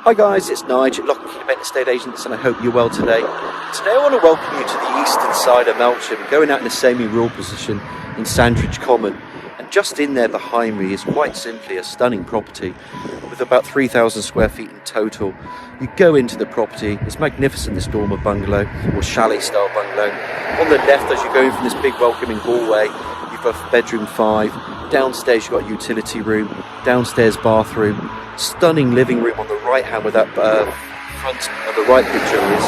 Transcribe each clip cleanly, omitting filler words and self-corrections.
Hi guys, it's Nigel, Lock and Event Estate Agents, and I hope you're well today. Today I want to welcome you to the eastern side of Melksham, going out in a semi-rural position in Sandridge Common. And just in there behind me is quite simply a stunning property with about 3,000 square feet in total. You go into the property, it's magnificent, this dormer bungalow or chalet style bungalow. On the left, as you go in from this big welcoming hallway, you've got bedroom 5. Downstairs you've got a utility room, downstairs bathroom, stunning living room on the right hand with that front of the right picture is,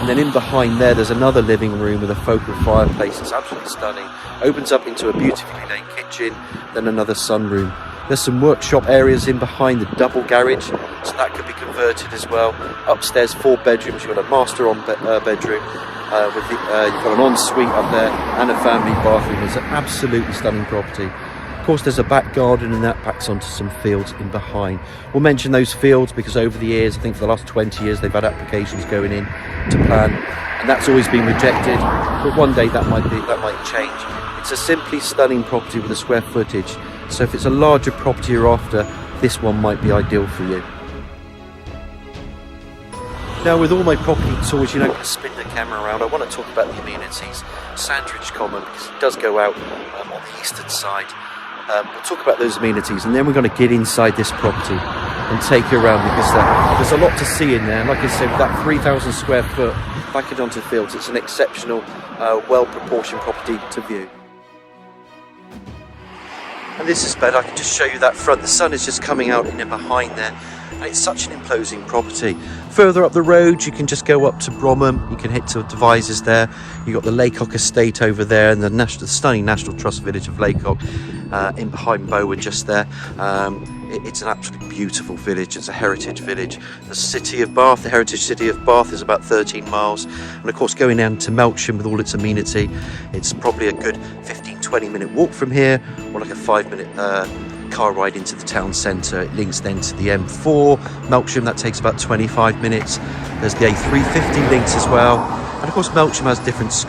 and then in behind there's another living room with a focal fireplace. It's absolutely stunning. Opens up into a beautifully laid kitchen, then another sunroom. There's some workshop areas in behind the double garage, so that could be converted as well. Upstairs 4 bedrooms, you've got a master bedroom you've got an ensuite up there and a family bathroom. It's an absolutely stunning property. Of course, there's a back garden, and that backs onto some fields in behind. We'll mention those fields because over the years, I think for the last 20 years, they've had applications going in to plan, and that's always been rejected. But one day that might change. It's a simply stunning property with a square footage. So if it's a larger property you're after, this one might be ideal for you. Now, with all my property tours, you're not going to spin the camera around. I want to talk about the amenities. Sandridge Common, because it does go out on the eastern side. We'll talk about those amenities, and then we're going to get inside this property and take you around, because there's a lot to see in there. Like I said, with that 3,000 square foot back onto fields, it's an exceptional, well-proportioned property to view. And this is better. I can just show you that front. The sun is just coming out in and behind there. And it's such an imposing property. Further up the road, you can just go up to Bromham. You can hit to Devizes there. You've got the Laycock Estate over there, and the stunning National Trust village of Laycock in behind Bowen just there. It's an absolutely beautiful village. It's a heritage village. The city of Bath, the heritage city of Bath, is about 13 miles. And of course, going down to Melksham with all its amenity, it's probably a good 15-20 minute walk from here, or like a 5-minute car ride into the town centre. It links then to the M4 Melksham, that takes about 25 minutes. There's the A350 links as well, and of course Melksham has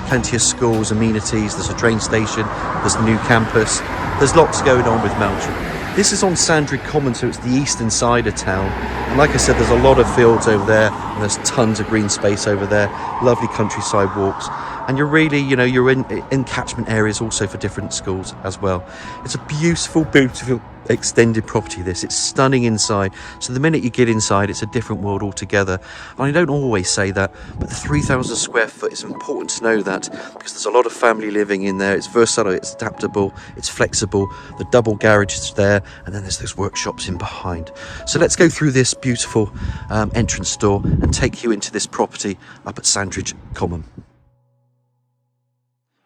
plenty of schools, amenities. There's a train station, there's the new campus, there's lots going on with Melksham. This is on Sandridge Common, so it's the eastern side of town, and like I said, there's a lot of fields over there, and there's tons of green space over there, lovely countryside walks. And you're really, you're in catchment areas also for different schools as well. It's a beautiful, beautiful extended property, this. It's stunning inside. So the minute you get inside, it's a different world altogether. And I don't always say that, but the 3,000 square foot is important to know that, because there's a lot of family living in there. It's versatile, it's adaptable, it's flexible. The double garage is there, and then there's those workshops in behind. So let's go through this beautiful entrance door and take you into this property up at Sandridge Common.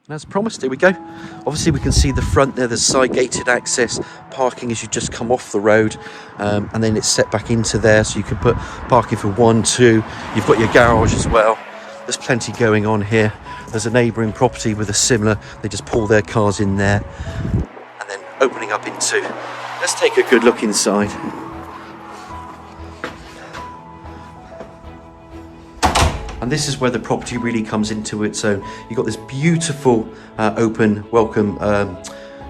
And as promised, here we go. Obviously we can see the front there, there's side gated access, parking as you just come off the road, and then it's set back into there, so you can put parking for 1, 2, you've got your garage as well. There's plenty going on here. There's a neighbouring property with a similar, they just pull their cars in there, and then opening up into, let's take a good look inside. And this is where the property really comes into its own. You've got this beautiful open welcome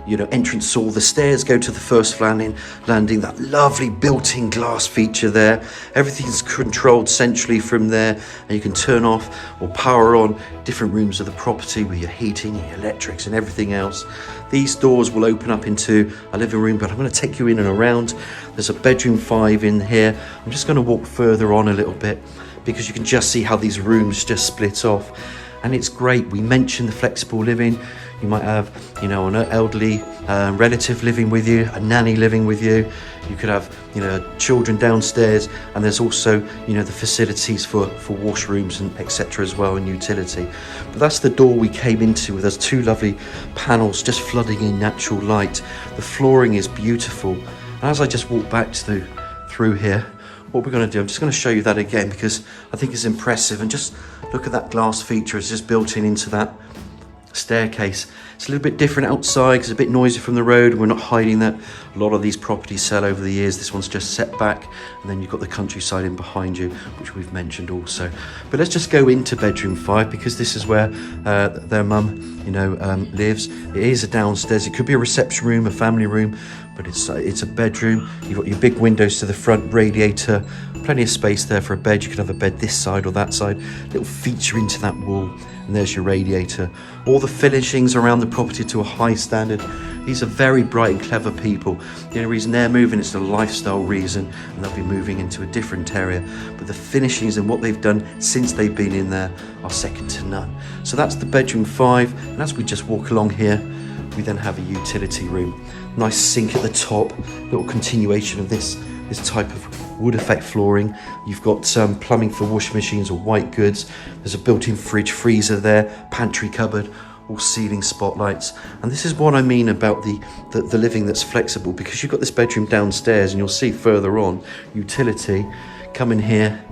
entrance hall. The stairs go to the first landing, that lovely built-in glass feature there. Everything's controlled centrally from there, and you can turn off or power on different rooms of the property with your heating, your electrics and everything else. These doors will open up into a living room, but I'm going to take you in and around. There's a bedroom 5 in here. I'm just going to walk further on a little bit, because you can just see how these rooms just split off, and it's great. We mentioned the flexible living. You might have, an elderly relative living with you, a nanny living with you. You could have, children downstairs, and there's also, the facilities for washrooms and etc. as well, and utility. But that's the door we came into, with those 2 lovely panels just flooding in natural light. The flooring is beautiful, and as I just walk back through here, what we're going to do, I'm just going to show you that again, because I think it's impressive. And just look at that glass feature. It's just built into that staircase. It's a little bit different outside because it's a bit noisy from the road, and we're not hiding that. A lot of these properties sell over the years. This one's just set back, and then you've got the countryside in behind you, which we've mentioned also. But let's just go into bedroom 5, because this is where their mum lives. It is a downstairs. It could be a reception room, a family room, but it's a bedroom. You've got your big windows to the front, radiator, plenty of space there for a bed. You could have a bed this side or that side, little feature into that wall, and there's your radiator. All the finishings around the property to a high standard. These are very bright and clever people. The only reason they're moving is a lifestyle reason, and they'll be moving into a different area. But the finishings and what they've done since they've been in there are second to none. So that's the bedroom 5, and as we just walk along here, we then have a utility room. Nice sink at the top, little continuation of this type of wood effect flooring. You've got plumbing for washing machines or white goods. There's a built-in fridge, freezer there, pantry cupboard, all ceiling spotlights. And this is what I mean about the living that's flexible, because you've got this bedroom downstairs, and you'll see further on, utility, come in here,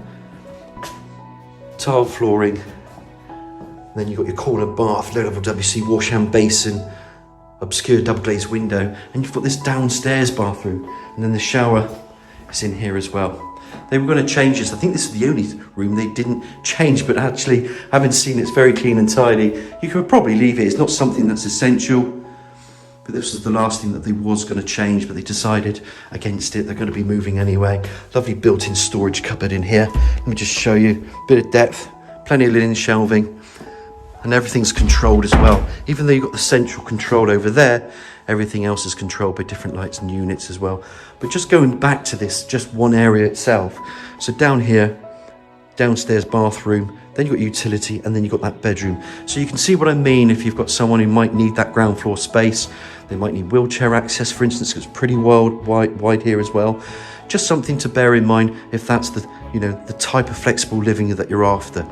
tile flooring, then you've got your corner bath, low level WC wash hand basin, obscure double glazed window, and you've got this downstairs bathroom, and then the shower is in here as well. They were going to change this. I think this is the only room they didn't change, but actually, having seen it's very clean and tidy, you could probably leave it. It's not something that's essential, but this was the last thing that they was going to change, but they decided against it. They're going to be moving anyway. Lovely built-in storage cupboard in here. Let me just show you a bit of depth, plenty of linen shelving, and everything's controlled as well. Even though you've got the central control over there, everything else is controlled by different lights and units as well. But just going back to this, just one area itself. So down here, downstairs bathroom, then you've got utility, and then you've got that bedroom. So you can see what I mean if you've got someone who might need that ground floor space. They might need wheelchair access, for instance, because it's pretty wide here as well. Just something to bear in mind if that's the type of flexible living that you're after.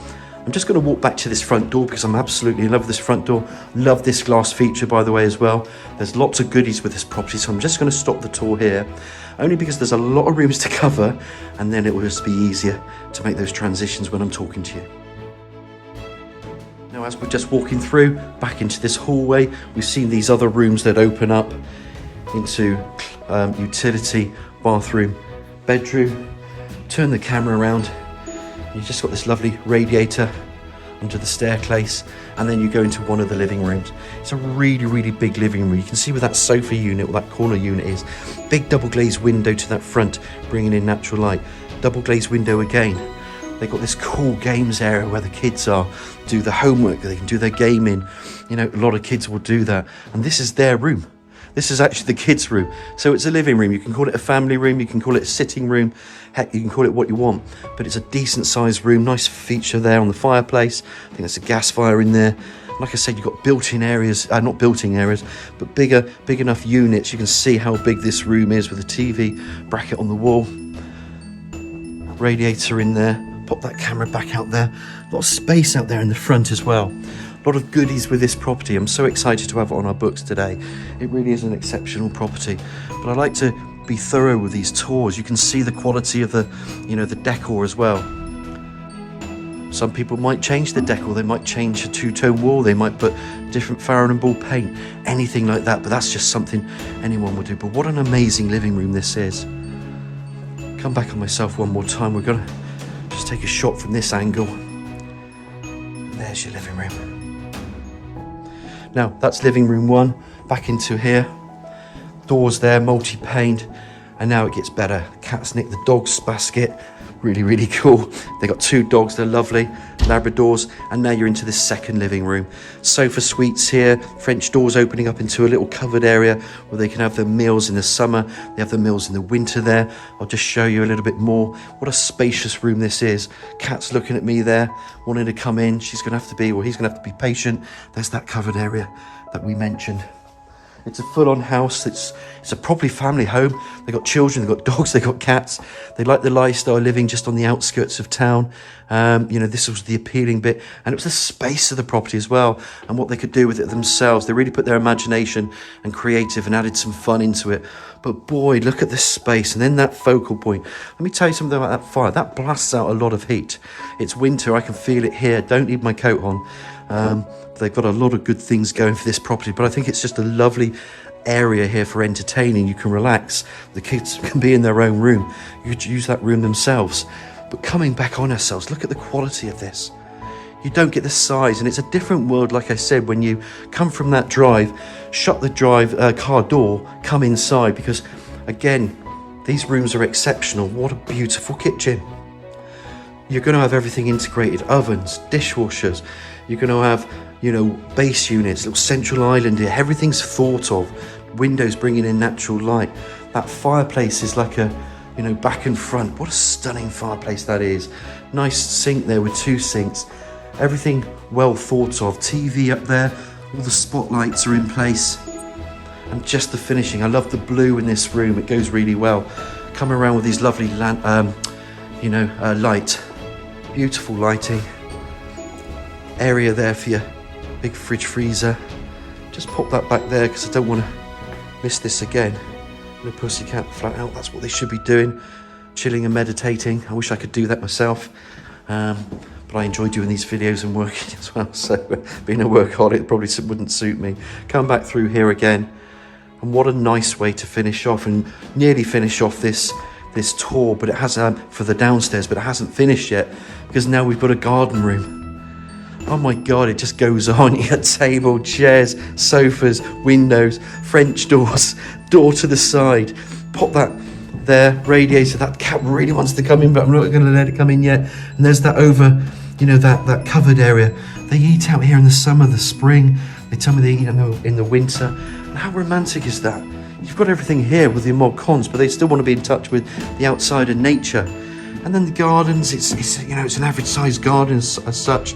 I'm just going to walk back to this front door because I'm absolutely in love with this front door. Love this glass feature, by the way, as well. There's lots of goodies with this property, so I'm just going to stop the tour here, only because there's a lot of rooms to cover, and then it will just be easier to make those transitions when I'm talking to you. Now, as we're just walking through, back into this hallway, we've seen these other rooms that open up into utility, bathroom, bedroom. Turn the camera around. You've just got this lovely radiator under the staircase, and then you go into one of the living rooms. It's a really, really big living room. You can see where that sofa unit, or that corner unit is. Big double glazed window to that front, bringing in natural light. Double glazed window again. They've got this cool games area where the kids do the homework, they can do their gaming. A lot of kids will do that. And this is their room. This is actually the kids' room. So it's a living room. You can call it a family room. You can call it a sitting room. Heck, you can call it what you want. But it's a decent sized room. Nice feature there on the fireplace. I think there's a gas fire in there. Like I said, you've got built-in areas, not built-in areas, but big enough units. You can see how big this room is with a TV bracket on the wall. Radiator in there. Pop that camera back out there. A lot of space out there in the front as well. A lot of goodies with this property. I'm so excited to have it on our books today. It really is an exceptional property. But I like to be thorough with these tours. You can see the quality of the decor as well. Some people might change the decor. They might change a two-tone wall. They might put different Farrow & Ball paint, anything like that. But that's just something anyone would do. But what an amazing living room this is. Come back on myself one more time. We're gonna just take a shot from this angle. And there's your living room. Now, that's living room 1, back into here. Doors there, multi-paned, and now it gets better. Cats nick the dog's basket. Really, really cool. They got 2 dogs, they're lovely, Labradors, and now you're into this second living room. Sofa suites here, French doors opening up into a little covered area where they can have their meals in the summer. They have their meals in the winter there. I'll just show you a little bit more. What a spacious room this is. Cat's looking at me there, wanting to come in. He's gonna have to be patient. There's that covered area that we mentioned. It's a full-on house. It's a properly family home. They've got children, they've got dogs, they've got cats. They like the lifestyle living just on the outskirts of town. This was the appealing bit. And it was the space of the property as well, and what they could do with it themselves. They really put their imagination and creative and added some fun into it. But boy, look at this space. And then that focal point. Let me tell you something about that fire. That blasts out a lot of heat. It's winter, I can feel it here. Don't need my coat on. They've got a lot of good things going for this property, but I think it's just a lovely area here for entertaining. You can relax. The kids can be in their own room. You could use that room themselves. But coming back on ourselves, look at the quality of this. You don't get the size, and it's a different world, like I said, when you come from that drive, shut the car door, come inside, because again, these rooms are exceptional. What a beautiful kitchen. You're going to have everything integrated, ovens, dishwashers. You're going to have, base units, little central island here. Everything's thought of. Windows bringing in natural light. That fireplace is like a, back and front. What a stunning fireplace that is. Nice sink there with 2 sinks. Everything well thought of. TV up there. All the spotlights are in place. And just the finishing. I love the blue in this room. It goes really well. Come around with these lovely light. Beautiful lighting. Area there for your big fridge freezer. Just pop that back there because I don't want to miss this again. No pussycat flat out. That's what they should be doing. Chilling and meditating. I wish I could do that myself. But I enjoy doing these videos and working as well. So being a workaholic probably wouldn't suit me. Come back through here again. And what a nice way to finish off and nearly finish off this tour, but it has for the downstairs, but it hasn't finished yet because now we've got a garden room. Oh my God, it just goes on. You got table, chairs, sofas, windows, French doors, door to the side. Pop that there, radiator. That cat really wants to come in, but I'm not going to let it come in yet. And there's that that covered area. They eat out here in the summer, the spring. They tell me they eat in the winter. And how romantic is that? You've got everything here with your mod cons, but they still want to be in touch with the outside and nature. And then the gardens, it's an average sized garden as such.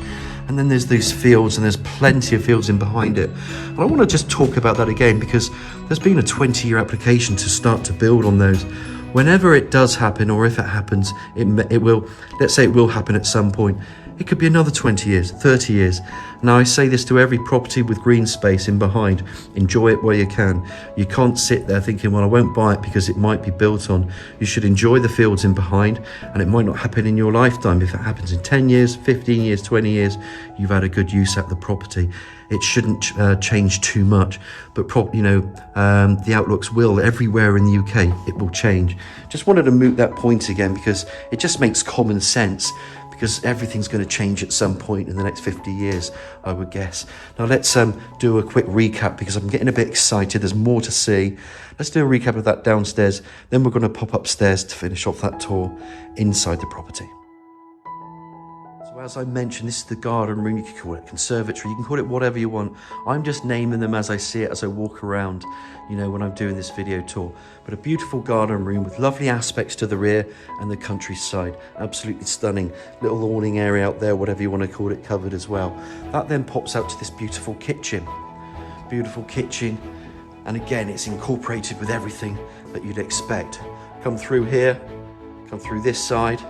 And then there's these fields, and there's plenty of fields in behind it. And I want to just talk about that again because there's been a 20-year application to start to build on those. Whenever it does happen, or if it happens, it will, let's say it will happen at some point. It could be another 20 years, 30 years. Now I say this to every property with green space in behind. Enjoy it while you can. You can't sit there thinking, well, I won't buy it because it might be built on. You should enjoy the fields in behind, and it might not happen in your lifetime. If it happens in 10 years, 15 years, 20 years, you've had a good use at the property. It shouldn't change too much, but the outlooks will. Everywhere in the UK, it will change. Just wanted to moot that point again because it just makes common sense. Because everything's going to change at some point in the next 50 years, I would guess. Now let's do a quick recap because I'm getting a bit excited. There's more to see. Let's do a recap of that downstairs. Then we're going to pop upstairs to finish off that tour inside the property. So as I mentioned, this is the garden room. You can call it conservatory. You can call it whatever you want. I'm just naming them as I see it, as I walk around, when I'm doing this video tour. But a beautiful garden room with lovely aspects to the rear and the countryside. Absolutely stunning. Little awning area out there, whatever you want to call it, covered as well. That then pops out to this beautiful kitchen. Beautiful kitchen. And again, it's incorporated with everything that you'd expect. Come through here, come through this side.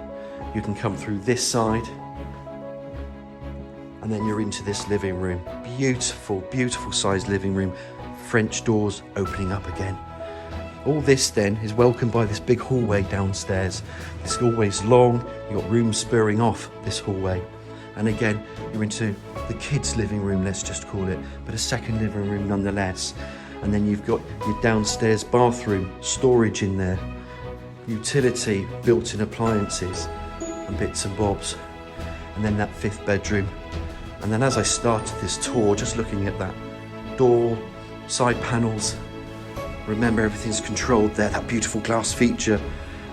You can come through this side. And then you're into this living room. Beautiful, beautiful sized living room. French doors opening up again. All this then is welcomed by this big hallway downstairs. This hallway's long, you've got rooms spurring off this hallway. And again, you're into the kids' living room, let's just call it, but a second living room nonetheless. And then you've got your downstairs bathroom, storage in there, utility, built-in appliances, and bits and bobs. And then that 5th bedroom. And then as I started this tour, just looking at that door, side panels, remember everything's controlled there, that beautiful glass feature.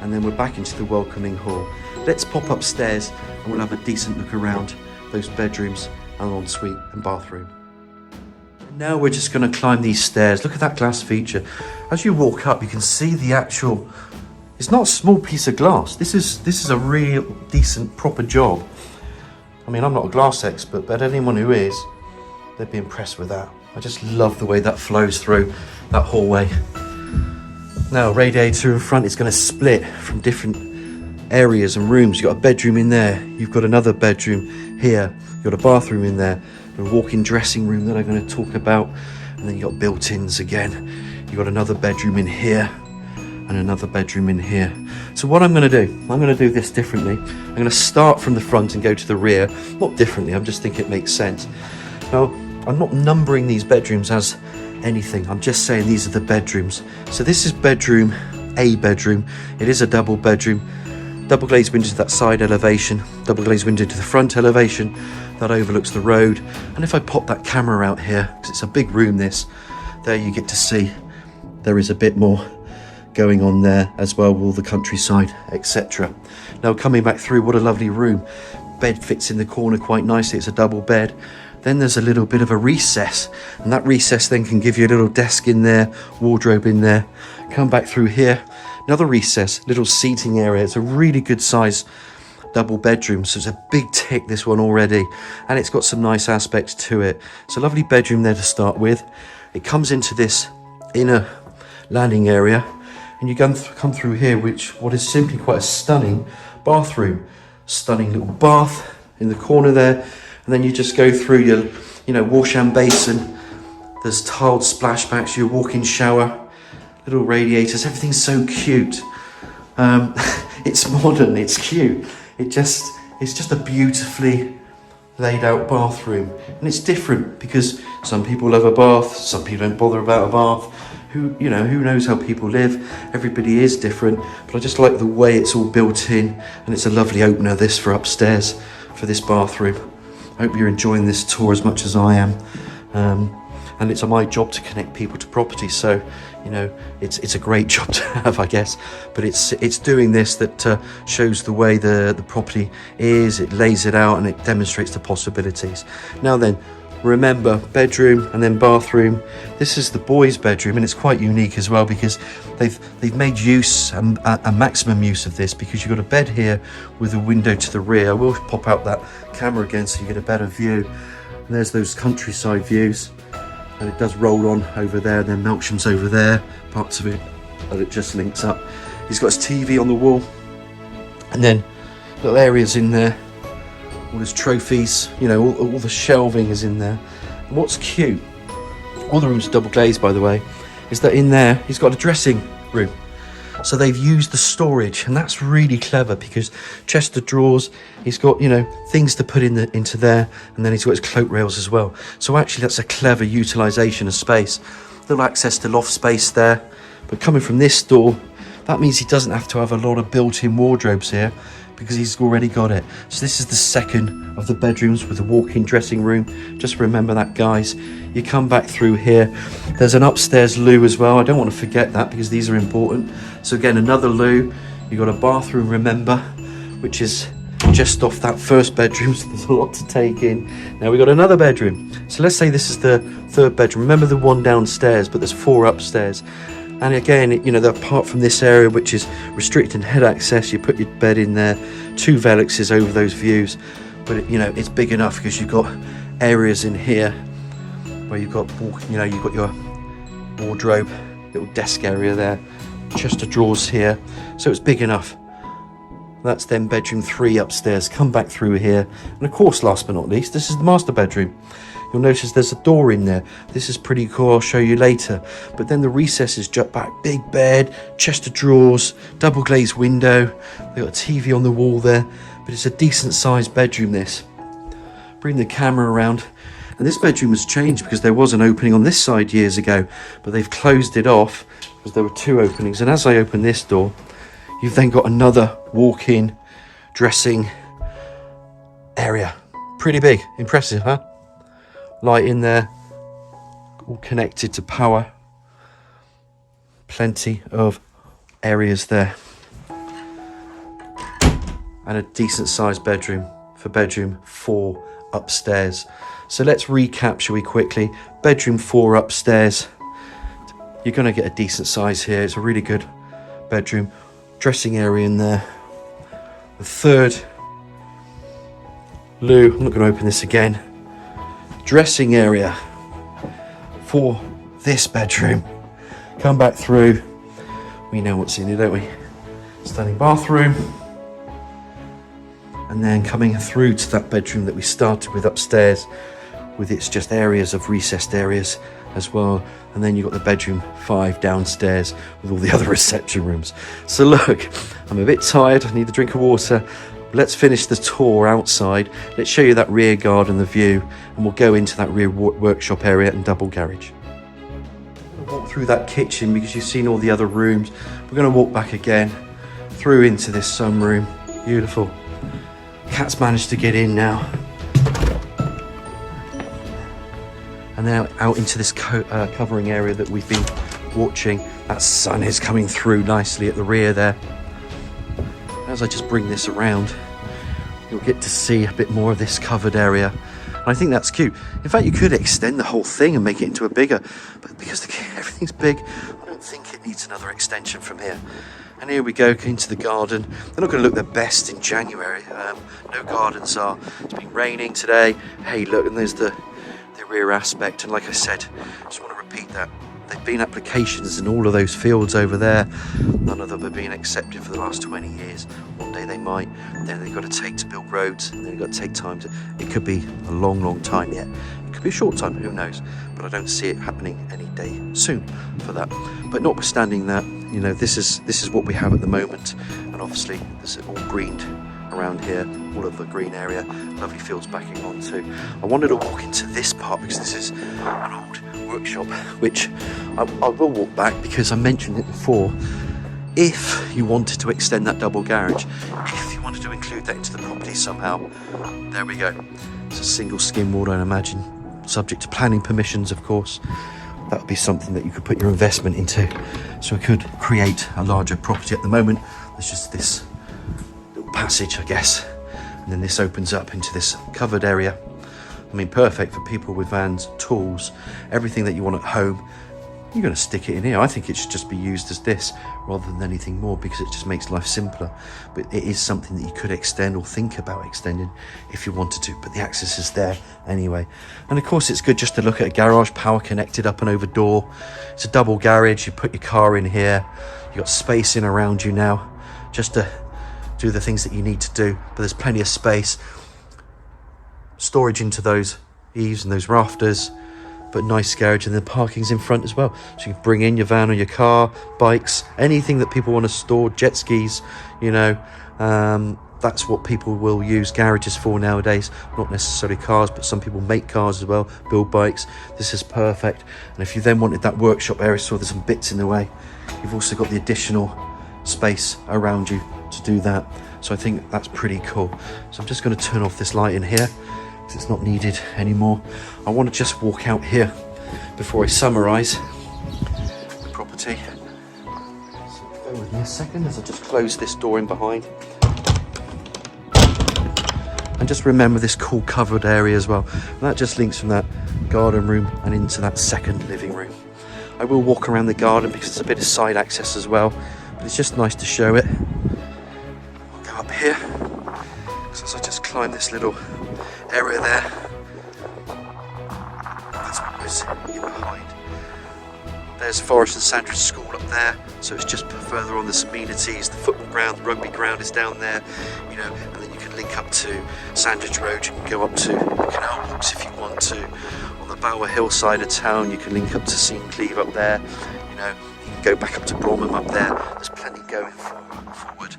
And then we're back into the welcoming hall. Let's pop upstairs and we'll have a decent look around those bedrooms and ensuite and bathroom. Now we're just going to climb these stairs. Look at that glass feature. As you walk up, you can see the actual, it's not a small piece of glass. This is a real decent proper job. I mean, I'm not a glass expert, but anyone who is, they'd be impressed with that. I just love the way that flows through that hallway. Now, radiator in front is going to split from different areas and rooms. You've got a bedroom in there. You've got another bedroom here. You've got a bathroom in there. A walk-in dressing room that I'm going to talk about. And then you've got built-ins again. You've got another bedroom in here and another bedroom in here. So what I'm going to do, I'm going to do this differently. I'm going to start from the front and go to the rear. Not differently, I'm just thinking it makes sense. Now, I'm not numbering these bedrooms as anything. I'm just saying these are the bedrooms. So this is bedroom, A bedroom. It is a double bedroom. Double glazed window to that side elevation, double glazed window to the front elevation that overlooks the road. And if I pop that camera out here, because it's a big room this, there you get to see there is a bit more going on there as well, with all the countryside, etc. Now coming back through, what a lovely room. Bed fits in the corner quite nicely, it's a double bed. Then there's a little bit of a recess, and that recess then can give you a little desk in there, wardrobe in there. Come back through here, another recess, little seating area. It's a really good size double bedroom, so it's a big tick, this one already, and it's got some nice aspects to it. It's a lovely bedroom there to start with. It comes into this inner landing area, and you come through here, what is simply quite a stunning bathroom. Stunning little bath in the corner there, and then you just go through your wash and basin. There's tiled splashbacks, your walk-in shower, little radiators. Everything's so cute. It's modern, it's cute. It's just a beautifully laid out bathroom, and it's different because some people love a bath, some people don't bother about a bath. Who knows how people live. Everybody is different, but I just like the way it's all built in, and it's a lovely opener, this, for upstairs for this bathroom. I hope you're enjoying this tour as much as I am. And it's my job to connect people to property, so it's a great job to have, I guess. But it's doing this that shows the way the property is. It lays it out and it demonstrates the possibilities. Now then, remember, bedroom and then bathroom. This is the boys' bedroom, and it's quite unique as well because they've made use and a maximum use of this, because you've got a bed here with a window to the rear. I will pop out that camera again so you get a better view. And there's those countryside views, and it does roll on over there, and then Melksham's over there, parts of it, and it just links up. He's got his TV on the wall, and then little areas in there, all his trophies, all the shelving is in there. And what's cute, all the rooms are double glazed, by the way, is that in there he's got a dressing room. So they've used the storage, and that's really clever, because chest of drawers, he's got things to put into there, and then he's got his cloak rails as well. So actually that's a clever utilization of space. Little access to loft space there, but coming from this door, that means he doesn't have to have a lot of built-in wardrobes here, because he's already got it. So this is the second of the bedrooms with a walk-in dressing room. Just remember that, guys. You come back through here, there's an upstairs loo as well. I don't want to forget that, because these are important. So again, another loo. You've got a bathroom, remember, which is just off that first bedroom, so there's a lot to take in. Now we've got another bedroom. So let's say this is the third bedroom. Remember the one downstairs, but there's 4 upstairs. And again, apart from this area, which is restricted head access, you put your bed in there, 2 velexes over those views. But it's big enough, because you've got areas in here where you've got your wardrobe, little desk area there, chest of drawers here. So it's big enough. That's then bedroom 3 upstairs. Come back through here, and of course, last but not least, this is the master bedroom. You'll notice there's a door in there. This is pretty cool, I'll show you later. But then the recesses jut back, big bed, chest of drawers, double glazed window. They've got a TV on the wall there, but it's a decent sized bedroom, this. Bring the camera around. And this bedroom has changed, because there was an opening on this side years ago, but they've closed it off because there were 2 openings. And as I open this door, you've then got another walk-in dressing area. Pretty big, impressive, huh? Light in there, all connected to power. Plenty of areas there. And a decent sized bedroom for bedroom 4 upstairs. So let's recap, shall we, quickly. Bedroom 4 upstairs. You're going to get a decent size here. It's a really good bedroom. Dressing area in there. The third loo. I'm not going to open this again. Dressing area for this bedroom. Come back through. We know what's in here, don't we? Stunning bathroom. And then coming through to that bedroom that we started with upstairs, with its just areas of recessed areas as well. And then you've got the bedroom 5 downstairs with all the other reception rooms. So look, I'm a bit tired. I need a drink of water. Let's finish the tour outside. Let's show you that rear garden, the view, and we'll go into that rear workshop area and double garage. We'll walk through that kitchen, because you've seen all the other rooms. We're going to walk back again through into this sunroom. Beautiful. Cat's managed to get in now. And now out into this covering area that we've been watching. That sun is coming through nicely at the rear there. As I just bring this around, you'll get to see a bit more of this covered area. And I think that's cute. In fact, you could extend the whole thing and make it into a bigger, but because everything's big, I don't think it needs another extension from here. And here we go into the garden. They're not going to look their best in January. No gardens are. It's been raining today. Hey, look, and there's the rear aspect. And like I said, I just want to repeat that. There've been applications in all of those fields over there. None of them have been accepted for the last 20 years. One day they might. Then they've got to take to build roads. And then they've got to take time to... It could be a long, long time yet. It could be a short time, who knows. But I don't see it happening any day soon for that. But notwithstanding that, you know, this is what we have at the moment. And obviously, this is all greened around here, all of the green area, lovely fields backing on too. I wanted to walk into this part because this is an old workshop, which I will walk back because I mentioned it before. If you wanted to extend that double garage, if you wanted to include that into the property somehow, there we go. It's a single skim wall, I imagine, subject to planning permissions, of course. That would be something that you could put your investment into. So I could create a larger property. At the moment, there's just this little passage, I guess, and then this opens up into this covered area. I mean, perfect for people with vans, tools, everything that you want at home. You're going to stick it in here. I think it should just be used as this rather than anything more because it just makes life simpler. But it is something that you could extend or think about extending if you wanted to. But the access is there anyway. And of course, it's good just to look at a garage, power connected up and over door. It's a double garage. You put your car in here. You've got space in around you now just to do the things that you need to do. But there's plenty of space. Storage into those eaves and those rafters. But nice garage, and the parking's in front as well, so you can bring in your van or your car, bikes, anything that people want to store, jet skis, you know. That's what people will use garages for nowadays, not necessarily cars, but some people make cars as well, build bikes. This is perfect. And if you then wanted that workshop area, so there's some bits in the way, you've also got the additional space around you to do that. So I think that's pretty cool. So I'm just going to turn off this light in here, it's not needed anymore. I want to just walk out here before I summarise the property. So bear with me a second as I just close this door in behind. And just remember this cool covered area as well. And that just links from that garden room and into that second living room. I will walk around the garden because it's a bit of side access as well. But it's just nice to show it. I'll go up here. So as I just climb this little area there, that's what goes in behind. There's Forest and Sandridge School up there, so it's just further on the amenities. The football ground, the rugby ground is down there, you know, and then you can link up to Sandridge Road. You can go up to the canal walks if you want to. On the Bower Hill side of town, you can link up to Cleeve up there. You know, you can go back up to Bromham up there. There's plenty going forward.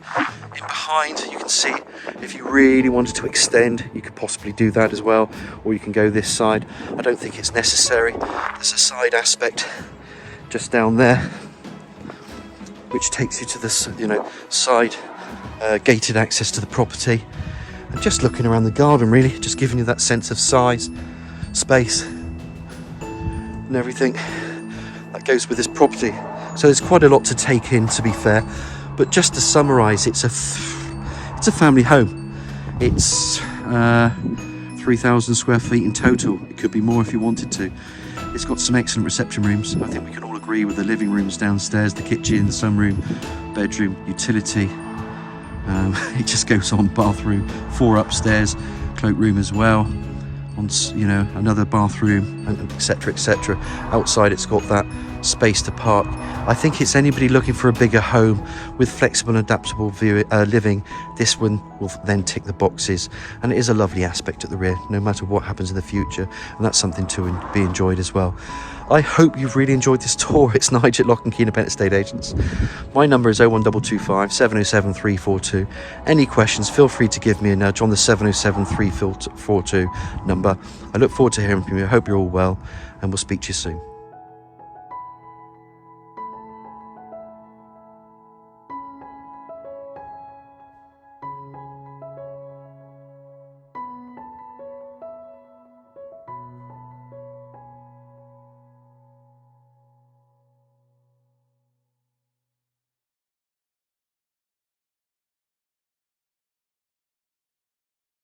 In behind, you can see if you really wanted to extend, you could possibly do that as well, or you can go this side. I don't think it's necessary. There's a side aspect just down there, which takes you to this, you know, side gated access to the property. And just looking around the garden, really, just giving you that sense of size, space, and everything that goes with this property. So there's quite a lot to take in, to be fair. But just to summarise, it's a family home. It's 3,000 square feet in total. It could be more if you wanted to. It's got some excellent reception rooms. I think we can all agree with the living rooms downstairs, the kitchen, the sunroom, bedroom, utility. It just goes on. Bathroom, 4 upstairs, cloakroom as well. On, you know, another bathroom, and etc., etc. Outside, it's got that space to park. I think it's anybody looking for a bigger home with flexible and adaptable living. This one will then tick the boxes, and it is a lovely aspect at the rear, no matter what happens in the future, and that's something to be enjoyed as well. I hope you've really enjoyed this tour. It's Nigel at Lock & Key Independent Estate Agents. My number is 01225 707 342. Any questions, feel free to give me a nudge on the 707 342 number. I look forward to hearing from you. I hope you're all well, and we'll speak to you soon.